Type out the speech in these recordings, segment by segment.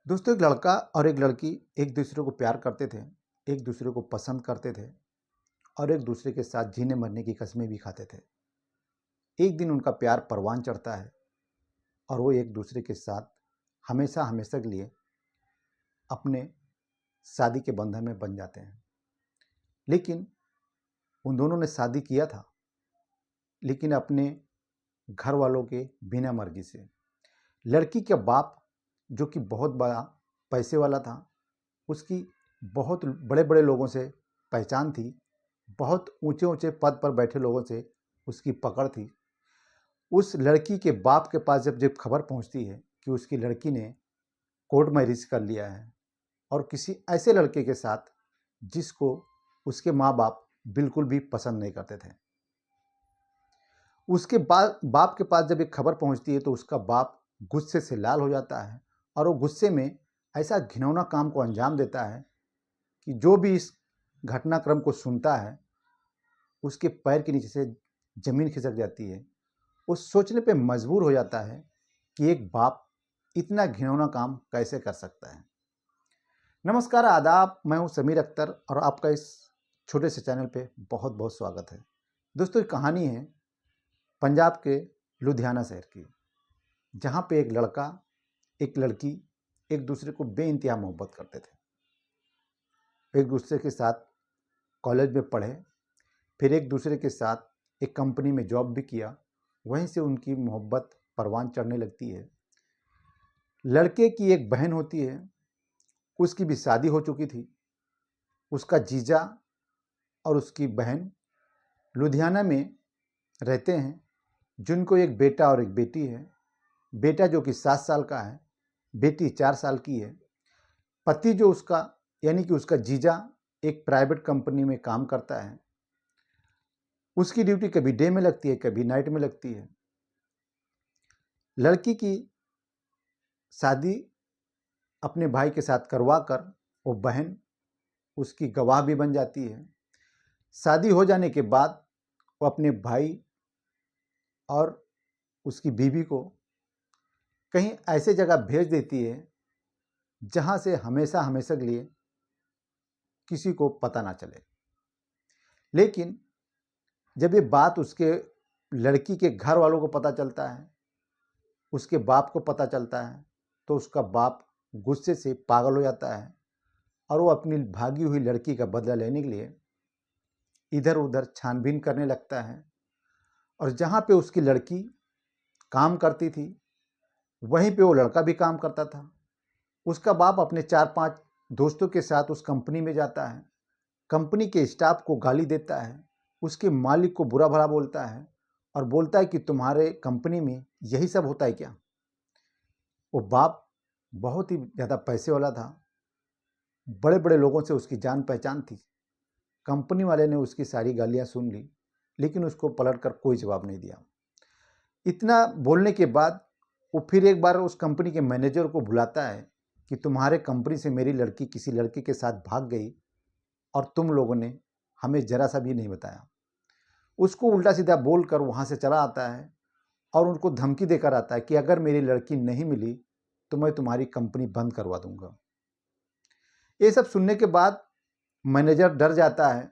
दोस्तों, एक लड़का और एक लड़की एक दूसरे को प्यार करते थे, एक दूसरे को पसंद करते थे और एक दूसरे के साथ जीने मरने की कस्में भी खाते थे। एक दिन उनका प्यार परवान चढ़ता है और वो एक दूसरे के साथ हमेशा हमेशा के लिए अपने शादी के बंधन में बन जाते हैं। लेकिन उन दोनों ने शादी किया था, लेकिन अपने घर वालों के बिना मर्जी से। लड़की का बाप, जो कि बहुत बड़ा पैसे वाला था, उसकी बहुत बड़े बड़े लोगों से पहचान थी, बहुत ऊंचे ऊंचे पद पर बैठे लोगों से उसकी पकड़ थी। उस लड़की के बाप के पास जब जब खबर पहुंचती है कि उसकी लड़की ने कोर्ट मैरिज कर लिया है और किसी ऐसे लड़के के साथ जिसको उसके माँ बाप बिल्कुल भी पसंद नहीं करते थे, उसके बाप के पास जब एक खबर पहुंचती है तो उसका बाप गुस्से से लाल हो जाता है और वो गुस्से में ऐसा घिनौना काम को अंजाम देता है कि जो भी इस घटनाक्रम को सुनता है उसके पैर के नीचे से जमीन खिसक जाती है। वो सोचने पे मजबूर हो जाता है कि एक बाप इतना घिनौना काम कैसे कर सकता है। नमस्कार, आदाब, मैं हूं समीर अख्तर और आपका इस छोटे से चैनल पे बहुत बहुत स्वागत है। दोस्तों, एक कहानी है पंजाब के लुधियाना शहर की, जहां पे एक लड़का एक लड़की एक दूसरे को बेइंतहा मोहब्बत करते थे। एक दूसरे के साथ कॉलेज में पढ़े, फिर एक दूसरे के साथ एक कंपनी में जॉब भी किया। वहीं से उनकी मोहब्बत परवान चढ़ने लगती है। लड़के की एक बहन होती है, उसकी भी शादी हो चुकी थी। उसका जीजा और उसकी बहन लुधियाना में रहते हैं, जिनको एक बेटा और एक बेटी है। बेटा जो कि 7 साल का है, बेटी 4 साल की है। पति जो उसका यानी कि उसका जीजा एक प्राइवेट कंपनी में काम करता है। उसकी ड्यूटी कभी डे में लगती है, कभी नाइट में लगती है। लड़की की शादी अपने भाई के साथ करवा कर वो बहन उसकी गवाह भी बन जाती है। शादी हो जाने के बाद वो अपने भाई और उसकी बीवी को कहीं ऐसे जगह भेज देती है जहां से हमेशा हमेशा के लिए किसी को पता ना चले। लेकिन जब ये बात उसके लड़की के घर वालों को पता चलता है, उसके बाप को पता चलता है, तो उसका बाप गुस्से से पागल हो जाता है और वो अपनी भागी हुई लड़की का बदला लेने के लिए इधर उधर छानबीन करने लगता है। और जहाँ पे उसकी लड़की काम करती थी, वहीं पे वो लड़का भी काम करता था। उसका बाप अपने 4-5 दोस्तों के साथ उस कंपनी में जाता है, कंपनी के स्टाफ को गाली देता है, उसके मालिक को बुरा भला बोलता है और बोलता है कि तुम्हारे कंपनी में यही सब होता है क्या। वो बाप बहुत ही ज़्यादा पैसे वाला था, बड़े बड़े लोगों से उसकी जान पहचान थी। कंपनी वाले ने उसकी सारी गालियां सुन ली, लेकिन उसको पलट कर कोई जवाब नहीं दिया। इतना बोलने के बाद वो फिर एक बार उस कंपनी के मैनेजर को बुलाता है कि तुम्हारे कंपनी से मेरी लड़की किसी लड़के के साथ भाग गई और तुम लोगों ने हमें जरा सा भी नहीं बताया। उसको उल्टा सीधा बोलकर वहाँ से चला आता है और उनको धमकी देकर आता है कि अगर मेरी लड़की नहीं मिली तो मैं तुम्हारी कंपनी बंद करवा दूंगा। ये सब सुनने के बाद मैनेजर डर जाता है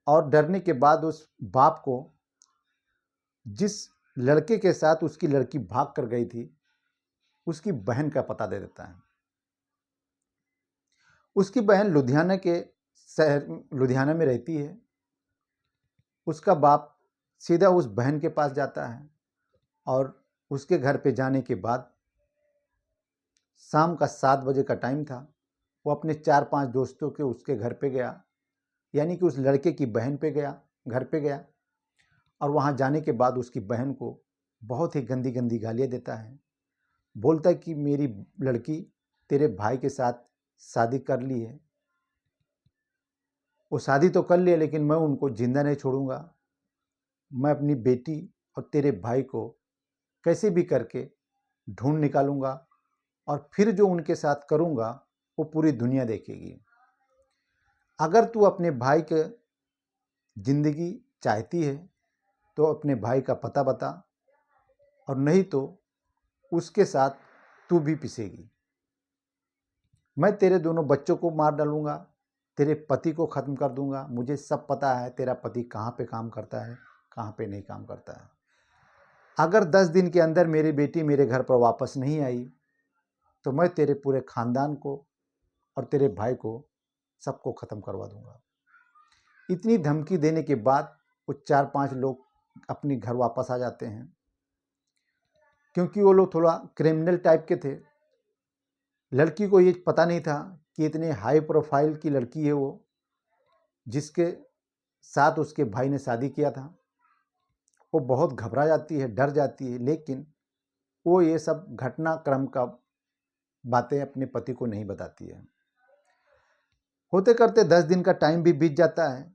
और डरने के बाद उस बाप को जिस लड़के के साथ उसकी लड़की भाग कर गई थी, उसकी बहन का पता दे देता है। उसकी बहन लुधियाना में रहती है। उसका बाप सीधा उस बहन के पास जाता है और उसके घर पे जाने के बाद शाम का 7 बजे का टाइम था। वो अपने 4-5 दोस्तों के उसके घर पे गया, यानी कि उस लड़के की बहन पे गया, घर पे गया। और वहाँ जाने के बाद उसकी बहन को बहुत ही गंदी गंदी गालियाँ देता है। बोलता है कि मेरी लड़की तेरे भाई के साथ शादी कर ली है, वो शादी तो कर लिया लेकिन मैं उनको जिंदा नहीं छोड़ूंगा। मैं अपनी बेटी और तेरे भाई को कैसे भी करके ढूंढ निकालूंगा और फिर जो उनके साथ करूंगा वो पूरी दुनिया देखेगी। अगर तू अपने भाई के जिंदगी चाहती है तो अपने भाई का पता बता, और नहीं तो उसके साथ तू भी पिसेगी। मैं तेरे दोनों बच्चों को मार डालूंगा, तेरे पति को ख़त्म कर दूंगा। मुझे सब पता है तेरा पति कहाँ पे काम करता है, कहाँ पे नहीं काम करता है। अगर 10 दिन के अंदर मेरी बेटी मेरे घर पर वापस नहीं आई तो मैं तेरे पूरे ख़ानदान को और तेरे भाई को सबको ख़त्म करवा दूंगा। इतनी धमकी देने के बाद वो 4-5 लोग अपनी घर वापस आ जाते हैं, क्योंकि वो लोग थोड़ा क्रिमिनल टाइप के थे। लड़की को ये पता नहीं था कि इतने हाई प्रोफाइल की लड़की है वो, जिसके साथ उसके भाई ने शादी किया था। वो बहुत घबरा जाती है, डर जाती है, लेकिन वो ये सब घटनाक्रम का बातें अपने पति को नहीं बताती है। होते करते 10 दिन का टाइम भी बीत जाता है।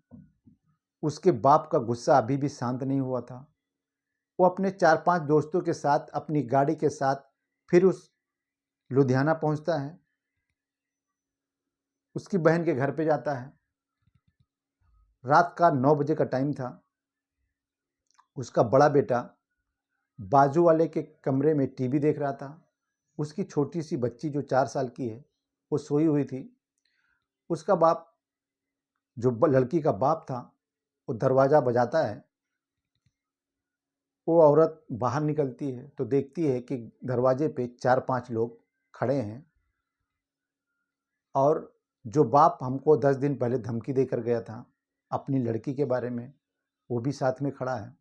उसके बाप का गुस्सा अभी भी शांत नहीं हुआ था। वो अपने 4-5 दोस्तों के साथ अपनी गाड़ी के साथ फिर उस लुधियाना पहुंचता है, उसकी बहन के घर पे जाता है। रात का 9 बजे का टाइम था। उसका बड़ा बेटा बाजू वाले के कमरे में टीवी देख रहा था। उसकी छोटी सी बच्ची जो 4 साल की है वो सोई हुई थी। उसका बाप, जो लड़की का बाप था, वो दरवाज़ा बजाता है। वो औरत बाहर निकलती है तो देखती है कि दरवाजे पे 4-5 लोग खड़े हैं, और जो बाप हमको 10 दिन पहले धमकी देकर गया था अपनी लड़की के बारे में, वो भी साथ में खड़ा है।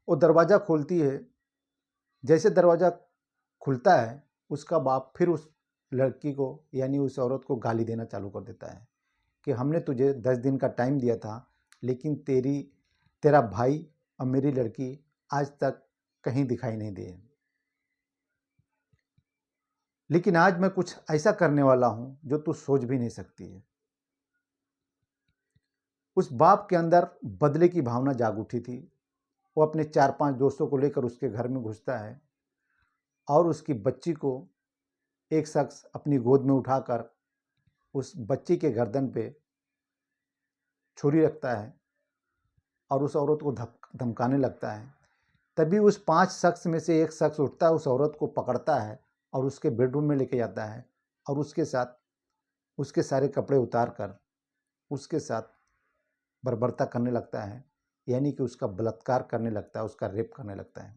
वो दरवाज़ा खोलती है। जैसे दरवाज़ा खुलता है, उसका बाप फिर उस लड़की को यानी उस औरत को गाली देना चालू कर देता है कि हमने तुझे 10 दिन का टाइम दिया था, लेकिन तेरा भाई और मेरी लड़की आज तक कहीं दिखाई नहीं दिए। लेकिन आज मैं कुछ ऐसा करने वाला हूं जो तू सोच भी नहीं सकती है। उस बाप के अंदर बदले की भावना जाग उठी थी। वो अपने 4-5 दोस्तों को लेकर उसके घर में घुसता है और उसकी बच्ची को एक शख्स अपनी गोद में उठाकर उस बच्ची के गर्दन पे छुरी रखता है और उस औरत को धमकाने लगता है। तभी उस 5 शख्स में से एक शख्स उठता है, उस औरत को पकड़ता है और उसके बेडरूम में लेके जाता है और उसके साथ उसके सारे कपड़े उतार कर उसके साथ बर्बरता करने लगता है, यानी कि उसका बलात्कार करने लगता है, उसका रेप करने लगता है।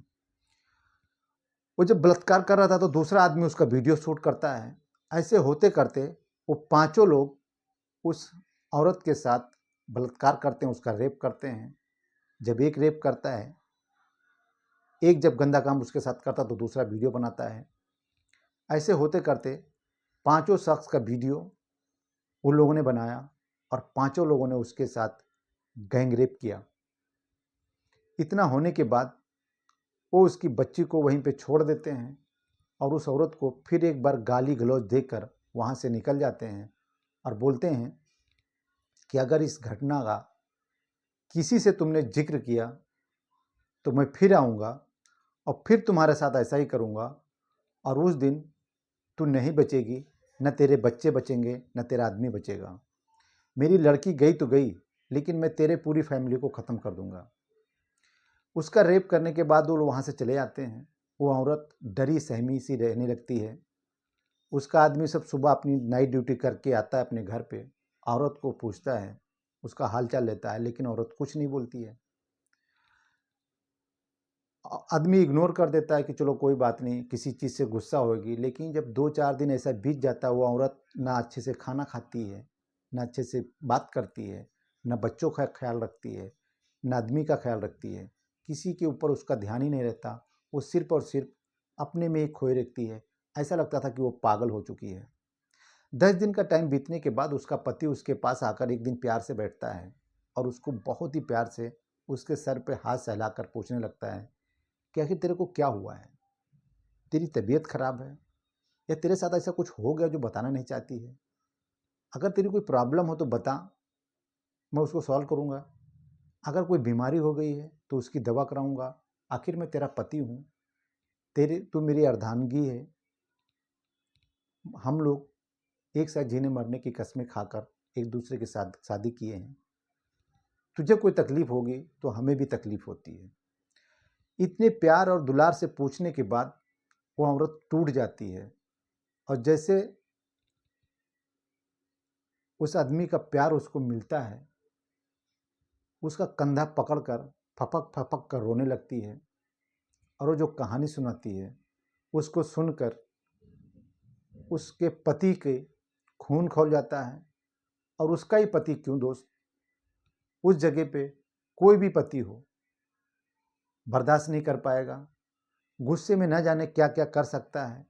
वो जब बलात्कार कर रहा था तो दूसरा आदमी उसका वीडियो शूट करता है। ऐसे होते करते वो 5 लोग उस औरत के साथ बलात्कार करते हैं, उसका रेप करते हैं। जब एक रेप करता है, एक जब गंदा काम उसके साथ करता तो दूसरा वीडियो बनाता है। ऐसे होते करते 5 शख्स का वीडियो उन लोगों ने बनाया और 5 लोगों ने उसके साथ गैंग रेप किया। इतना होने के बाद वो उसकी बच्ची को वहीं पे छोड़ देते हैं और उस औरत को फिर एक बार गाली गलौज देकर वहाँ से निकल जाते हैं और बोलते हैं कि अगर इस घटना का किसी से तुमने जिक्र किया तो मैं फिर आऊँगा और फिर तुम्हारे साथ ऐसा ही करूँगा, और उस दिन तू नहीं बचेगी, न तेरे बच्चे बचेंगे, न तेरा आदमी बचेगा। मेरी लड़की गई तो गई, लेकिन मैं तेरे पूरी फैमिली को ख़त्म कर दूँगा। उसका रेप करने के बाद वो लोग वहाँ से चले जाते हैं। वो औरत डरी सहमी सी रहने लगती है। उसका आदमी सब सुबह अपनी नाइट ड्यूटी करके आता है अपने घर पे, औरत को पूछता है, उसका हालचाल लेता है, लेकिन औरत कुछ नहीं बोलती है। आदमी इग्नोर कर देता है कि चलो कोई बात नहीं, किसी चीज़ से गुस्सा होगी। लेकिन जब 2-4 दिन ऐसा बीत जाता है, वो औरत ना अच्छे से खाना खाती है, ना अच्छे से बात करती है, ना बच्चों का ख्याल रखती है, ना आदमी का ख्याल रखती है। किसी के ऊपर उसका ध्यान ही नहीं रहता। वो सिर्फ और सिर्फ अपने में ही खोए रहती है। ऐसा लगता था कि वो पागल हो चुकी है। 10 दिन का टाइम बीतने के बाद उसका पति उसके पास आकर एक दिन प्यार से बैठता है और उसको बहुत ही प्यार से उसके सर पे हाथ सहलाकर पूछने लगता है कि आखिर तेरे को क्या हुआ है? तेरी तबीयत खराब है या तेरे साथ ऐसा कुछ हो गया जो बताना नहीं चाहती है? अगर तेरी कोई प्रॉब्लम हो तो बता, मैं उसको सॉल्व करूँगा। अगर कोई बीमारी हो गई है तो उसकी दवा कराऊँगा। आखिर मैं तेरा पति हूँ, तू मेरी अर्धांगी है। हम लोग एक साथ जीने मरने की कस्में खाकर एक दूसरे के साथ शादी किए हैं। तुझे कोई तकलीफ होगी तो हमें भी तकलीफ होती है। इतने प्यार और दुलार से पूछने के बाद वो औरत टूट जाती है और जैसे उस आदमी का प्यार उसको मिलता है, उसका कंधा पकड़कर फपक फपक कर रोने लगती है। और वो जो कहानी सुनाती है उसको सुनकर उसके पति के खून खौल जाता है। और उसका ही पति क्यों दोस्त, उस जगह पे कोई भी पति हो बर्दाश्त नहीं कर पाएगा, गुस्से में न जाने क्या क्या कर सकता है।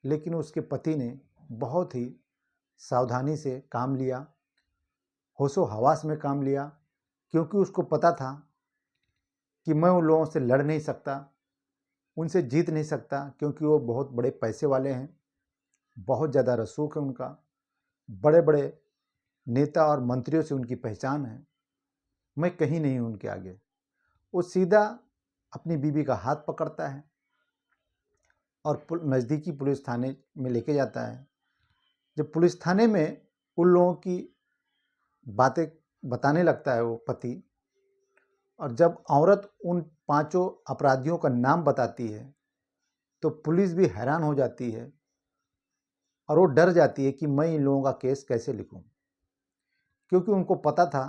लेकिन उसके पति ने बहुत ही सावधानी से काम लिया, होशो हवास में काम लिया, क्योंकि उसको पता था कि मैं उन लोगों से लड़ नहीं सकता, उनसे जीत नहीं सकता, क्योंकि वो बहुत बड़े पैसे वाले हैं, बहुत ज़्यादा रसूख है उनका, बड़े बड़े नेता और मंत्रियों से उनकी पहचान है। मैं कहीं नहीं हूँ उनके आगे। वो सीधा अपनी बीवी का हाथ पकड़ता है और नज़दीकी पुलिस थाने में लेके जाता है। जब पुलिस थाने में उन लोगों की बातें बताने लगता है वो पति, और जब औरत उन 5 अपराधियों का नाम बताती है तो पुलिस भी हैरान हो जाती है और वो डर जाती है कि मैं इन लोगों का केस कैसे लिखूं, क्योंकि उनको पता था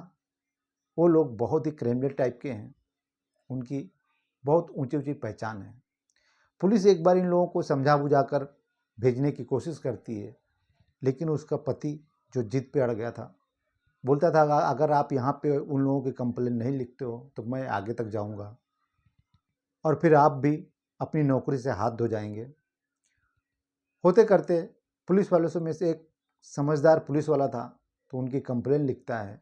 वो लोग बहुत ही क्रिमिनल टाइप के हैं, उनकी बहुत ऊंची ऊंची पहचान है। पुलिस एक बार इन लोगों को समझा बुझाकर भेजने की कोशिश करती है, लेकिन उसका पति जो जिद पे अड़ गया था, बोलता था अगर आप यहाँ पे उन लोगों की कंप्लेन नहीं लिखते हो तो मैं आगे तक जाऊँगा और फिर आप भी अपनी नौकरी से हाथ धो जाएंगे। होते करते पुलिस वालों में से एक समझदार पुलिस वाला था, तो उनकी कंप्लेन लिखता है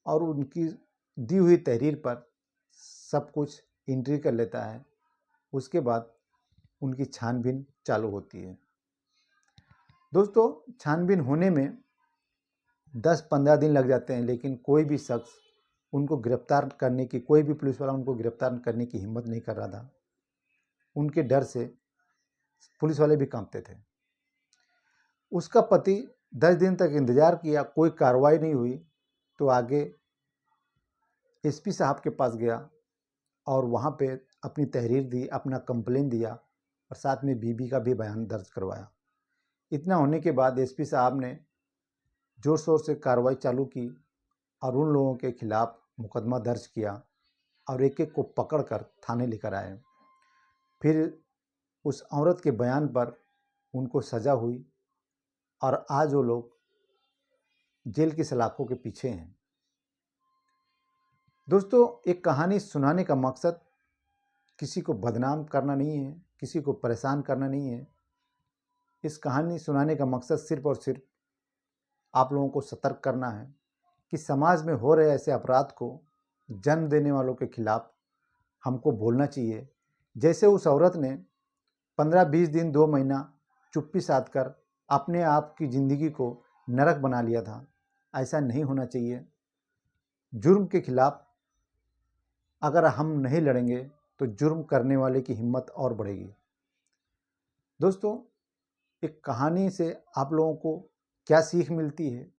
और उनकी दी हुई तहरीर पर सब कुछ एंट्री कर लेता है। उसके बाद उनकी छानबीन चालू होती है। दोस्तों, छानबीन होने में 10-15 दिन लग जाते हैं, लेकिन कोई भी शख्स उनको गिरफ्तार करने की, कोई भी पुलिस वाला उनको गिरफ्तार करने की हिम्मत नहीं कर रहा था। उनके डर से पुलिस वाले भी कांपते थे। उसका पति 10 दिन तक इंतजार किया, कोई कार्रवाई नहीं हुई, तो आगे एसपी साहब के पास गया और वहाँ पे अपनी तहरीर दी, अपना कंप्लेन दिया और साथ में बीबी का भी बयान दर्ज करवाया। इतना होने के बाद एसपी साहब ने जोर शोर से कार्रवाई चालू की और उन लोगों के खिलाफ मुकदमा दर्ज किया और एक एक को पकड़कर थाने लेकर आए। फिर उस औरत के बयान पर उनको सज़ा हुई और आज वो लोग जेल की सलाखों के पीछे हैं। दोस्तों, एक कहानी सुनाने का मकसद किसी को बदनाम करना नहीं है, किसी को परेशान करना नहीं है। इस कहानी सुनाने का मकसद सिर्फ और सिर्फ आप लोगों को सतर्क करना है कि समाज में हो रहे ऐसे अपराध को जन्म देने वालों के खिलाफ हमको बोलना चाहिए। जैसे उस औरत ने 15-20 दिन 2 महीना चुप्पी साध कर अपने आप की ज़िंदगी को नरक बना लिया था, ऐसा नहीं होना चाहिए। जुर्म के खिलाफ अगर हम नहीं लड़ेंगे तो जुर्म करने वाले की हिम्मत और बढ़ेगी। दोस्तों, एक कहानी से आप लोगों को क्या सीख मिलती है